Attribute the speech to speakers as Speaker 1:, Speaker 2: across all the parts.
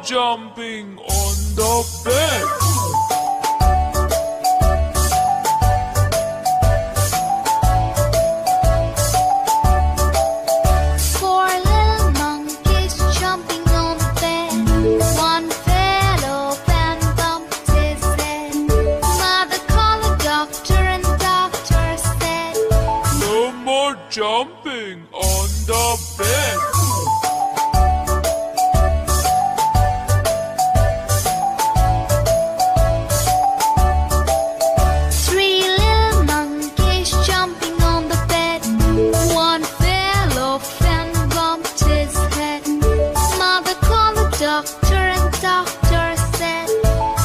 Speaker 1: jumping on the bed.
Speaker 2: Four little monkeys jumping on the bed. One fell off and bumped his head. Mother called the doctor and the doctor said,
Speaker 1: No more jumping on the bed.
Speaker 2: Three little monkeys jumping on the bed. One fell off and bumped his head. Mother called the doctor and the doctor said,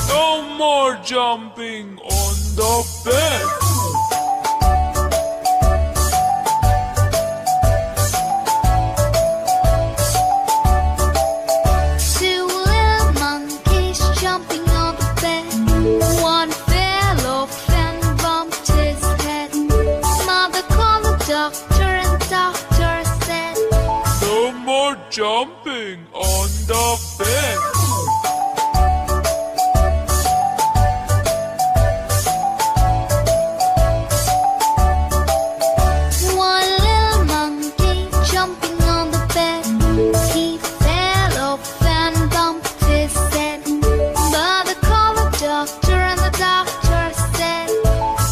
Speaker 1: No more jumping on the bed.
Speaker 2: Two little monkeys jumping on the bed. One fell off and bumped his head. Mother called the doctor and the doctor said,
Speaker 1: No more jumping on the bed.
Speaker 2: One little monkey jumping on the bed. He fell off and bumped his head. Mother called the doctor and the doctor said,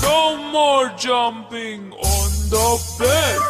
Speaker 1: No more jumping on the bed.